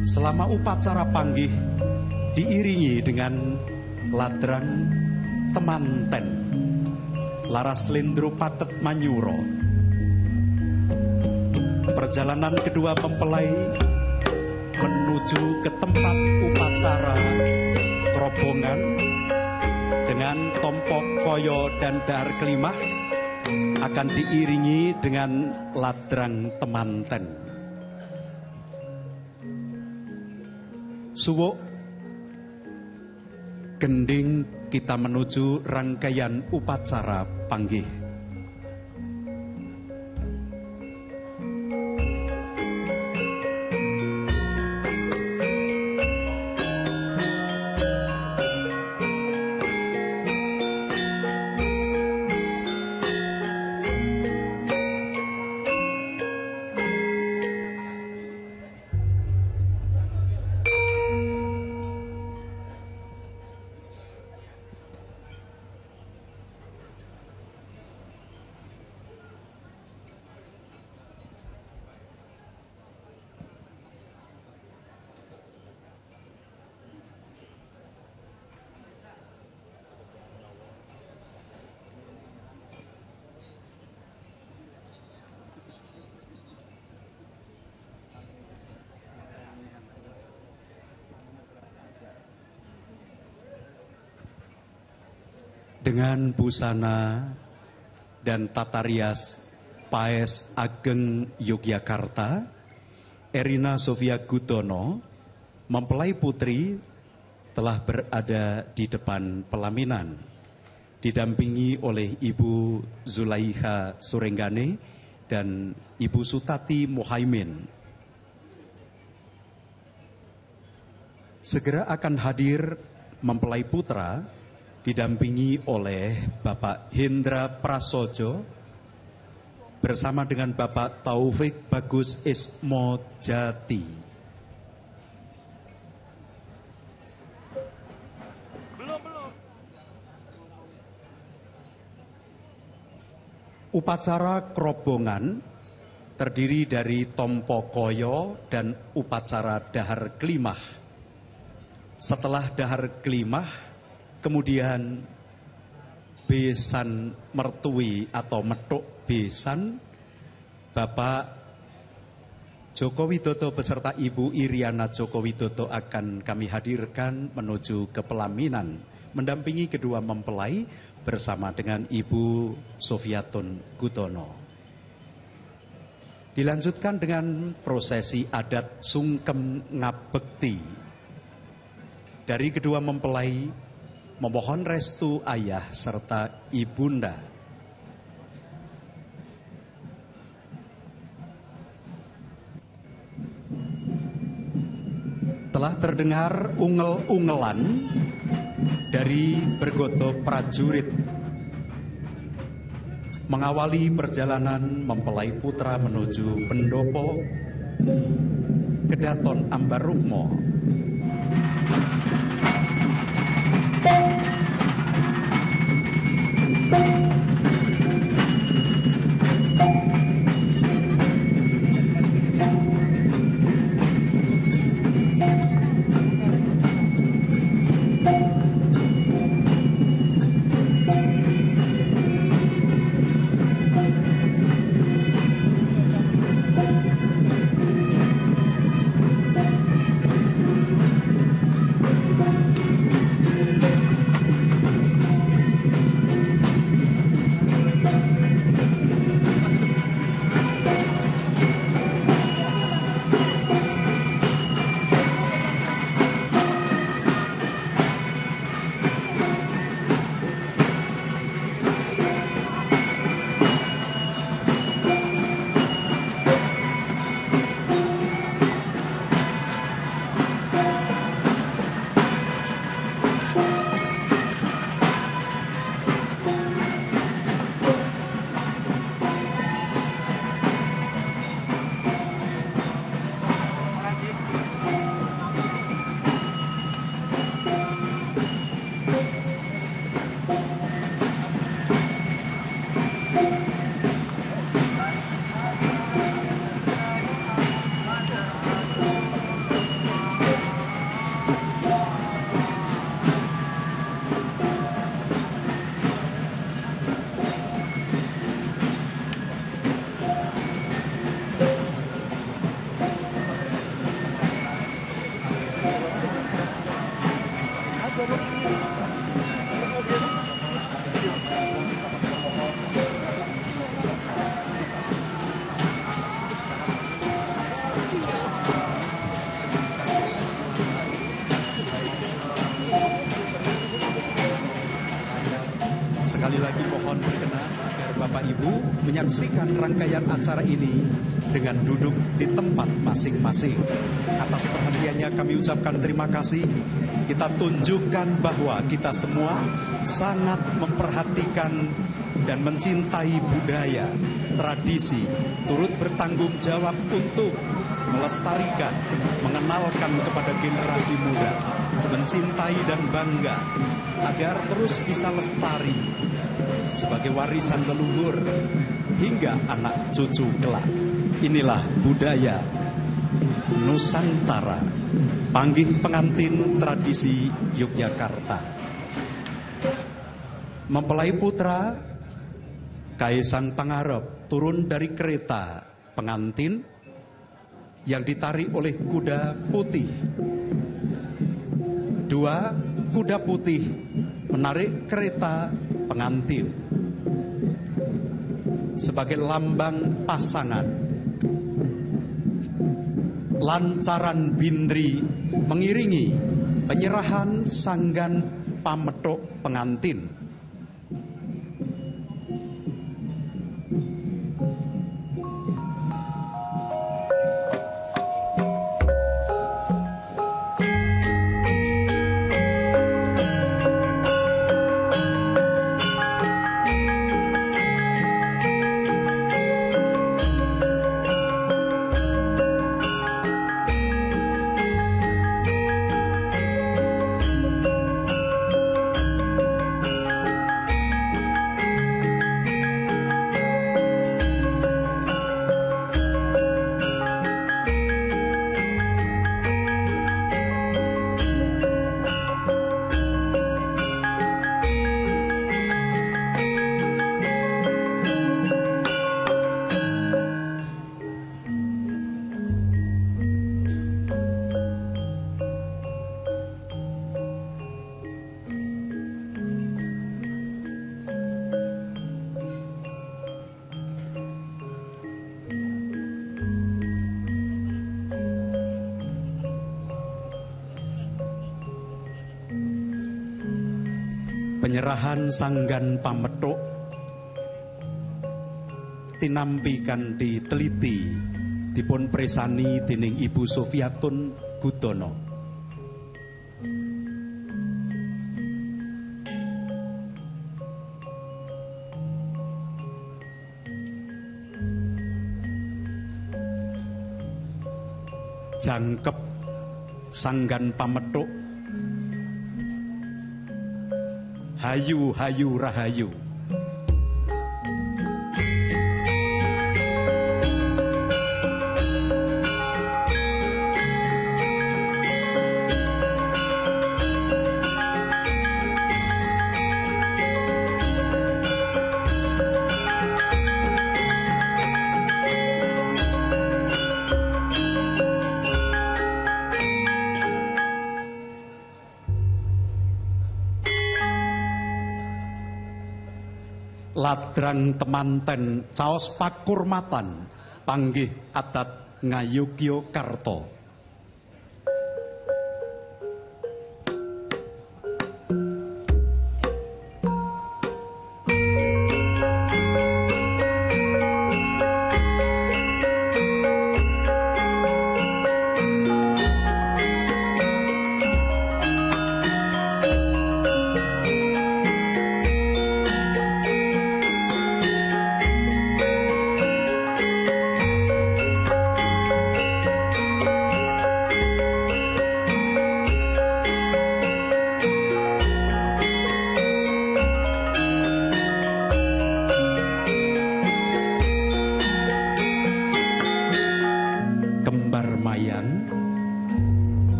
Selama upacara panggih diiringi dengan ladrang temanten laras lindro patet manyuro, perjalanan kedua mempelai menuju ke tempat upacara kerobongan dengan tompok koyo dan dahar kelimah akan diiringi dengan ladrang temanten. Suwuk gending kita menuju rangkaian upacara panggih. Dengan busana dan tata rias Paes Ageng Yogyakarta, Erina Sofia Gudono, mempelai putri, telah berada di depan pelaminan, didampingi oleh Ibu Zulaiha Surenggane dan Ibu Sutati Muhaimin. Segera akan hadir mempelai putra, didampingi oleh Bapak Hendra Prasojo bersama dengan Bapak Taufik Bagus Ismo Jati. Upacara kerobongan terdiri dari tompo koyo dan upacara dahar kelimah. Setelah dahar kelimah, kemudian besan mertui atau metuk besan, Bapak Joko Widodo beserta Ibu Iriana Joko Widodo akan kami hadirkan menuju ke pelaminan, mendampingi kedua mempelai bersama dengan Ibu Sofiatun Gudono. Dilanjutkan dengan prosesi adat sungkem ngabekti. Dari kedua mempelai memohon restu ayah serta ibunda. Telah terdengar ungel-ungelan dari bergoto prajurit mengawali perjalanan mempelai putra menuju pendopo Kedaton Ambarukmo. Sekali lagi mohon berkenan agar Bapak Ibu menyaksikan rangkaian acara ini dengan duduk di tempat masing-masing. Atas perhatiannya kami ucapkan terima kasih. Kita tunjukkan bahwa kita semua sangat memperhatikan dan mencintai budaya, tradisi, turut bertanggung jawab untuk melestarikan, mengenalkan kepada generasi muda, mencintai dan bangga agar terus bisa lestari sebagai warisan leluhur hingga anak cucu kelak. Inilah budaya Nusantara, panggih pengantin tradisi Yogyakarta. Mempelai putra Kaisang Pangarep turun dari kereta pengantin yang ditarik oleh kuda putih. Dua kuda putih menarik kereta pengantin sebagai lambang pasangan. Lancaran bindri mengiringi penyerahan sanggan pamethuk pengantin. Penyerahan sanggan pamethuk tinampi kanthi teliti dipun presani dening Ibu Sofiatun Gudono. Jangkep sanggan pamethuk hayu hayu rahayu. Ladrang temanten caos pakurmatan panggih adat Ngayogyakarta.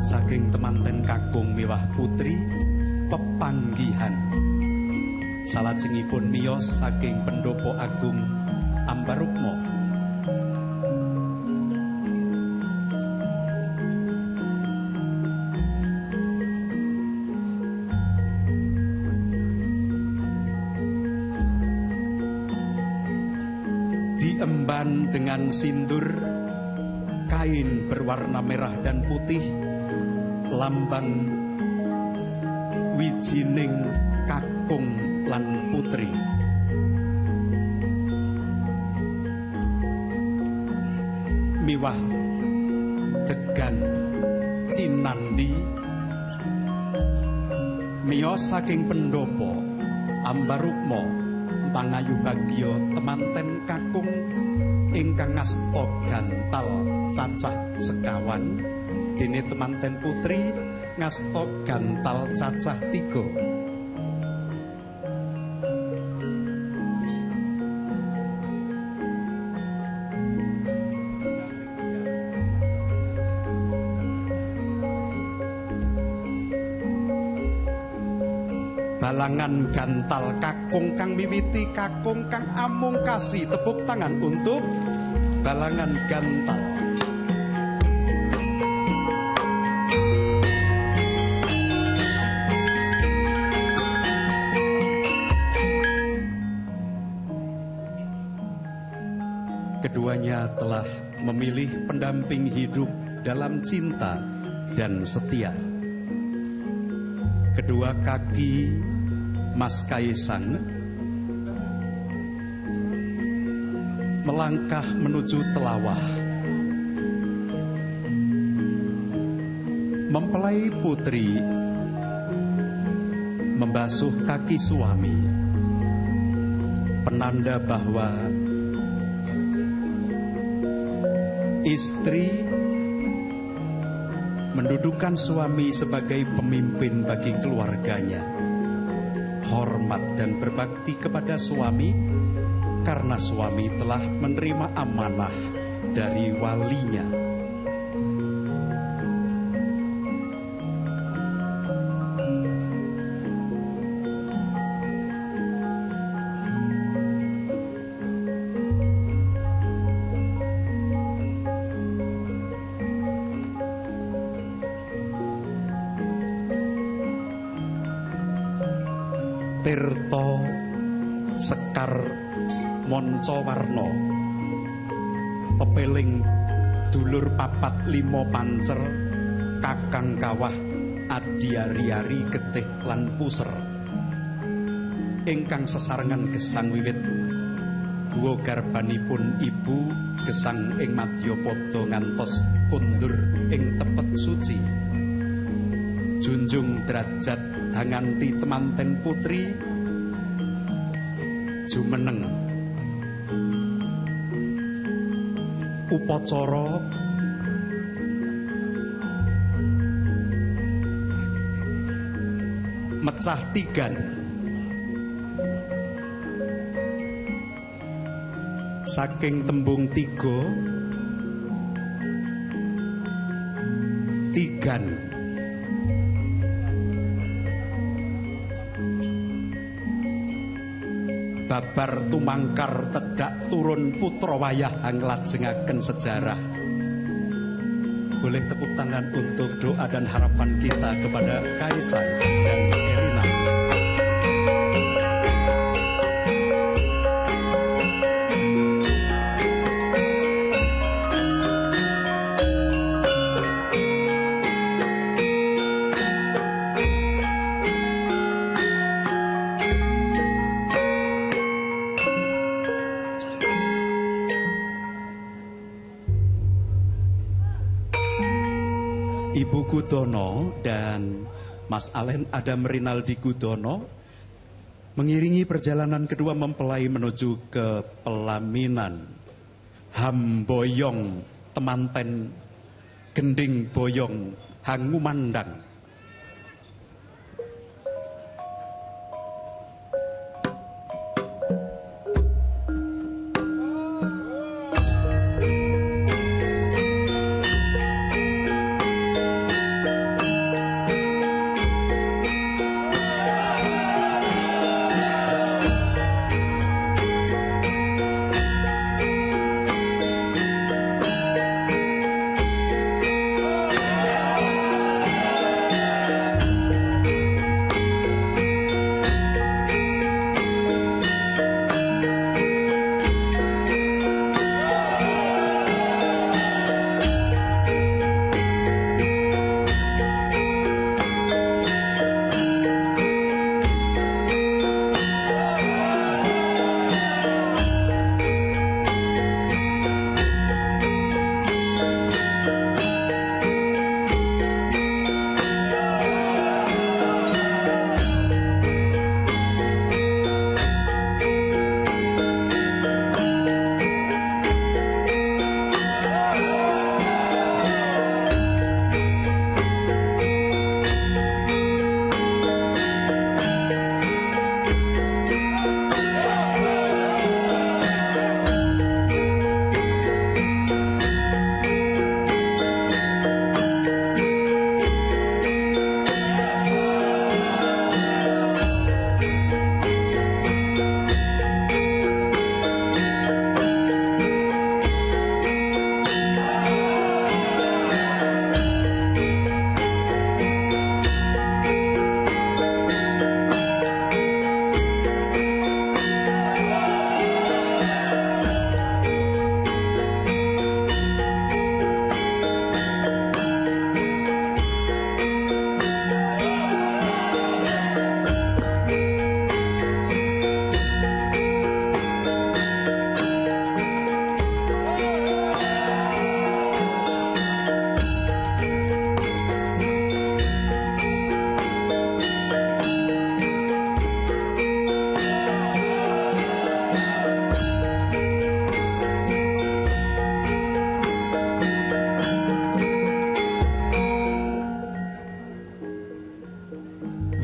Saking temanten kakung miwah putri pepanggihan salajengipun miyos saking Pendopo Agung Ambarukmo. Diemban dengan sindur kain berwarna merah dan putih, lambang wijining kakung lan putri. Miwah degan cinandi miyos saking pendopo ambarukmo pangayu bagya temanten kakung ingkang ngasta gantal cacah sekawan dene temanten putri ngasta gantal cacah 3. Balangan gantal kakung kang miwiti kakung kang amung kasih, tepuk tangan untuk balangan gantal. Keduanya telah memilih pendamping hidup dalam cinta dan setia. Kedua kaki Mas Kaisang melangkah menuju telawah. Mempelai putri membasuh kaki suami, penanda bahwa istri mendudukan suami sebagai pemimpin bagi keluarganya. Hormat dan berbakti kepada suami karena suami telah menerima amanah dari walinya. Tirto Sekar Moncowarno pepeling dulur 4-5 pancer kakang kawah adiari-ari getih lan puser ingkang sesarengan gesang wiwit guwa garbanipun ibu gesang ing madyapada ngantos kundur ing tepet suci. Junjung derajat hanganti temanten putri jumeneng upacara mecah tigan saking tembung 3 tigan babar tumangkar tedak turun putra wayah nglajengaken sejarah. Boleh tepuk tangan untuk doa dan harapan kita kepada Kaisang dan Erina. Ibu Gudono dan Mas Alen Adam Rinaldi Gudono mengiringi perjalanan kedua mempelai menuju ke pelaminan. Hamboyong temanten gending boyong hangumandang.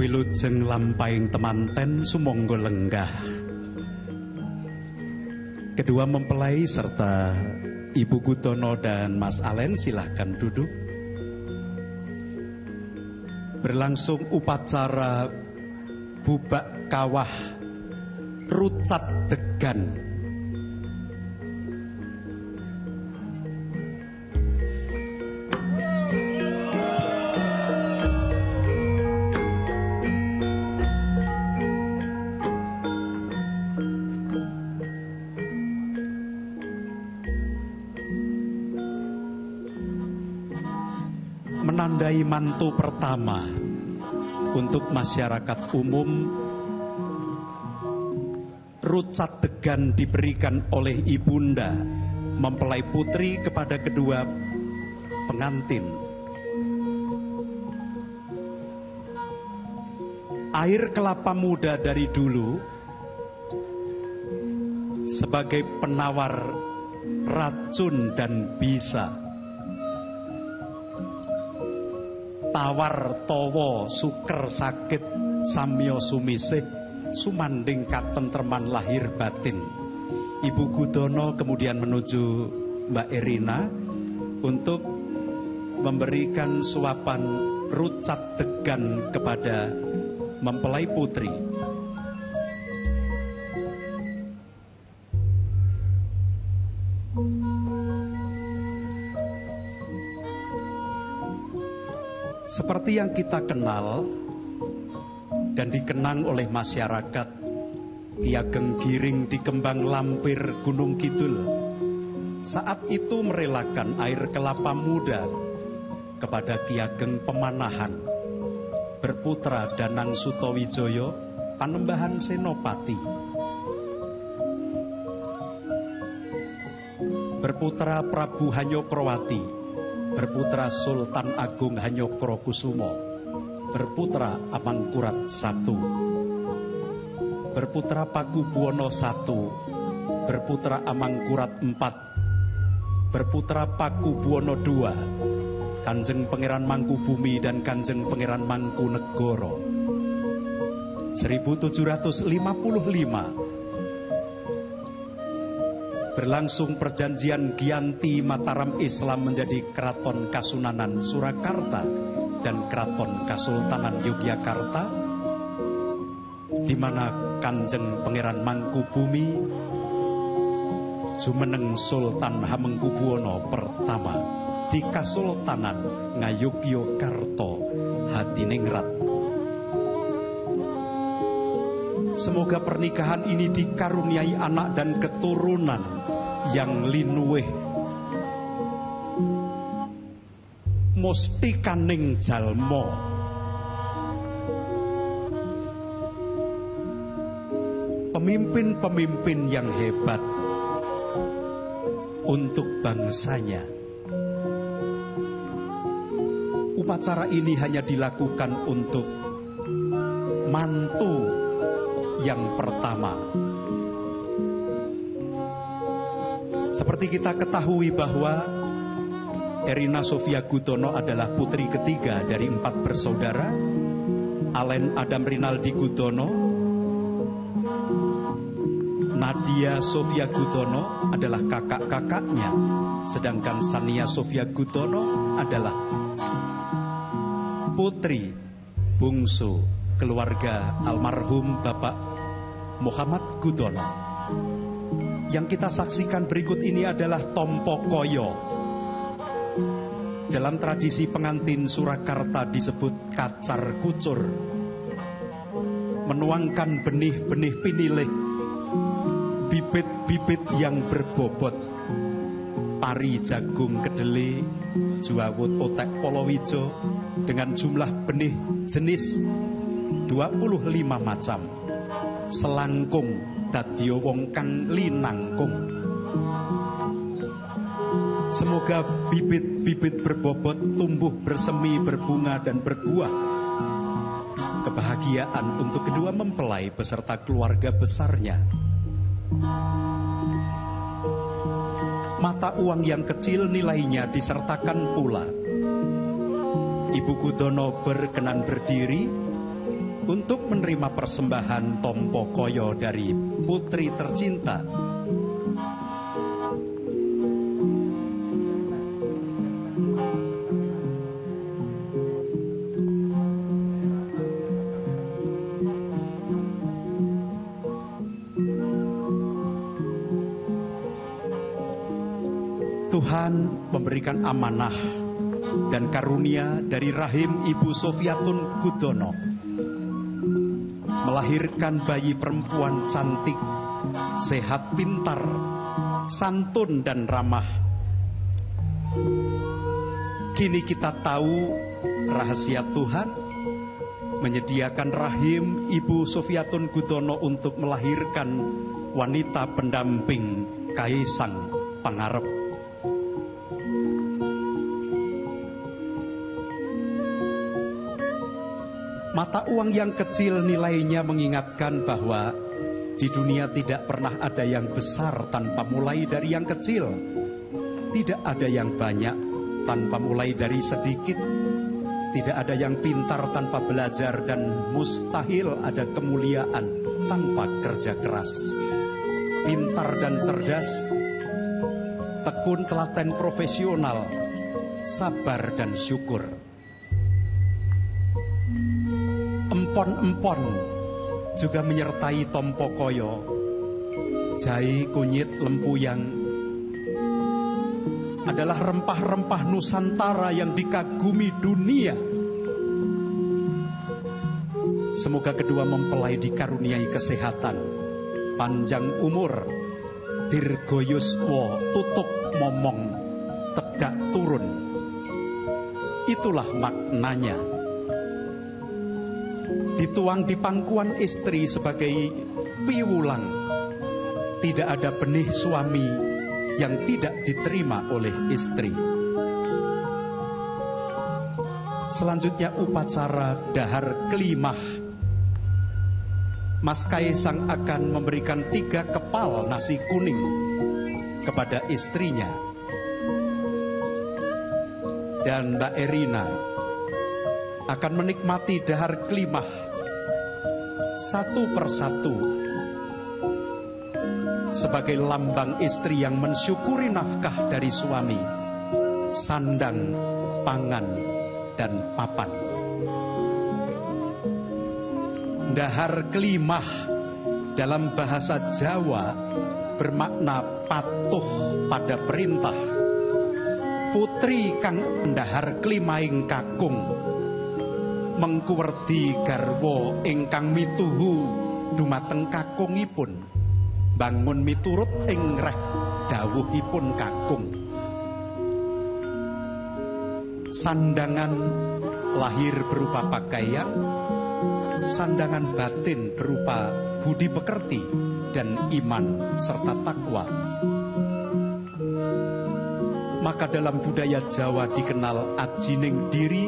Wilujeng lampahing temanten sumangga lenggah. Kedua mempelai serta Ibu Gudono dan Mas Alen silahkan duduk. Berlangsung upacara bubak kawah rucat degan. Menandai mantu pertama untuk masyarakat umum, rucat degan diberikan oleh ibunda mempelai putri kepada kedua pengantin. Air kelapa muda dari dulu sebagai penawar racun dan bisa. Tawar towo suker sakit samyo sumisih sumanding katentreman lahir batin. Ibu Gudono kemudian menuju Mbak Erina untuk memberikan suapan rucat degan kepada mempelai putri. Seperti yang kita kenal dan dikenang oleh masyarakat, Ki Ageng Giring di Kembang Lampir Gunung Kidul saat itu merelakan air kelapa muda kepada Ki Ageng Pemanahan, berputra Danang Sutawijaya, Panembahan Senopati, berputra Prabu Hanyokrawati, berputra Sultan Agung Hanyokrokusumo, berputra Amangkurat I, berputra Pakubuwono I, berputra Amangkurat IV, berputra Pakubuwono II, Kanjeng Pangeran Mangkubumi dan Kanjeng Pangeran Mangkunegoro. 1755 berlangsung perjanjian Giyanti Mataram Islam menjadi Keraton Kasunanan Surakarta dan Keraton Kasultanan Yogyakarta, di mana Kanjeng Pangeran Mangkubumi jumeneng Sultan Hamengkubuwono pertama di Kasultanan Ngayogyakarta Hadiningrat. Semoga pernikahan ini dikaruniai anak dan keturunan yang linuwih, mustikaning jalma, pemimpin-pemimpin yang hebat untuk bangsanya. Upacara ini hanya dilakukan untuk mantu yang pertama. Seperti kita ketahui bahwa Erina Sofia Gudono adalah putri ketiga dari 4 bersaudara. Alen Adam Rinaldi Gudono, Nadia Sofia Gudono adalah kakak-kakaknya, sedangkan Sania Sofia Gudono adalah putri bungsu keluarga almarhum Bapak Muhammad Gudono. Yang kita saksikan berikut ini adalah tompo koyo. Dalam tradisi pengantin Surakarta disebut kacar kucur, menuangkan benih-benih pinilih, bibit-bibit yang berbobot, pari jagung kedele, juawut otek polowijo, dengan jumlah benih jenis 25 macam. Selangkung dadya wong kang linangkung. Semoga bibit-bibit berbobot tumbuh bersemi, berbunga dan berbuah. Kebahagiaan untuk kedua mempelai beserta keluarga besarnya. Mata uang yang kecil nilainya disertakan pula. Ibu Gudono berkenan berdiri untuk menerima persembahan tompo koyo dari putri tercinta. Tuhan memberikan amanah dan karunia dari rahim Ibu Sofiatun Gudono, melahirkan bayi perempuan cantik, sehat, pintar, santun dan ramah. Kini kita tahu rahasia Tuhan menyediakan rahim Ibu Sofiatun Gudono untuk melahirkan wanita pendamping Kaisang Pangarep. Mata uang yang kecil nilainya mengingatkan bahwa di dunia tidak pernah ada yang besar tanpa mulai dari yang kecil. Tidak ada yang banyak tanpa mulai dari sedikit. Tidak ada yang pintar tanpa belajar, dan mustahil ada kemuliaan tanpa kerja keras. Pintar dan cerdas, tekun telaten profesional, sabar dan syukur. Empon-empon juga menyertai tompo koyo, jahe, kunyit, lempuyang adalah rempah-rempah Nusantara yang dikagumi dunia. Semoga kedua mempelai dikaruniai kesehatan, panjang umur, dirgoyuswo, tutuk momong, tegak turun. Itulah maknanya. Dituang di pangkuan istri sebagai piwulang. Tidak ada benih suami yang tidak diterima oleh istri. Selanjutnya upacara dahar kelimah. Mas Kaisang akan memberikan 3 kepal nasi kuning kepada istrinya. Dan Mbak Erina akan menikmati dahar kelimah satu persatu sebagai lambang istri yang mensyukuri nafkah dari suami, sandang, pangan, dan papan. Dahar kelimah dalam bahasa Jawa bermakna patuh pada perintah. Putri kang ndahar klimaing kakung mengkuwerdi garwa ingkang mituhu dumateng kakungipun, bangun miturut ing reh dawuhipun kakung. Sandangan lahir berupa pakaian, sandangan batin berupa budi pekerti dan iman serta takwa. Maka dalam budaya Jawa dikenal ajining diri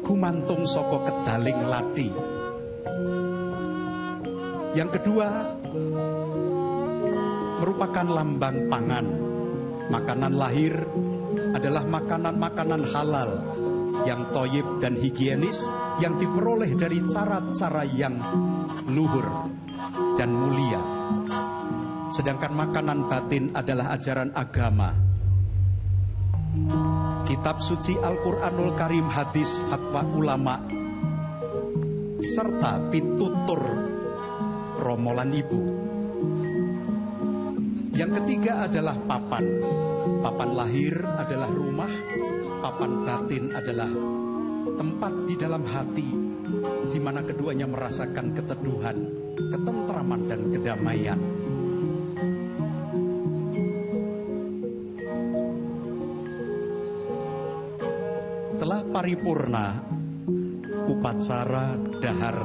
gumantung saka kedaling lati. Yang kedua merupakan lambang pangan. Makanan lahir adalah makanan-makanan halal yang thoyib dan higienis, yang diperoleh dari cara-cara yang luhur dan mulia. Sedangkan makanan batin adalah ajaran agama. Kitab suci Al-Quranul Karim, hadis, fatwa ulama, serta pitutur romolan ibu. Yang ketiga adalah papan. Papan lahir adalah rumah, papan batin adalah tempat di dalam hati, di mana keduanya merasakan keteduhan, ketentraman, dan kedamaian. Telah paripurna upacara dahar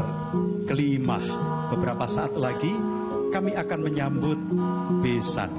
kelimah. Beberapa saat lagi kami akan menyambut besan.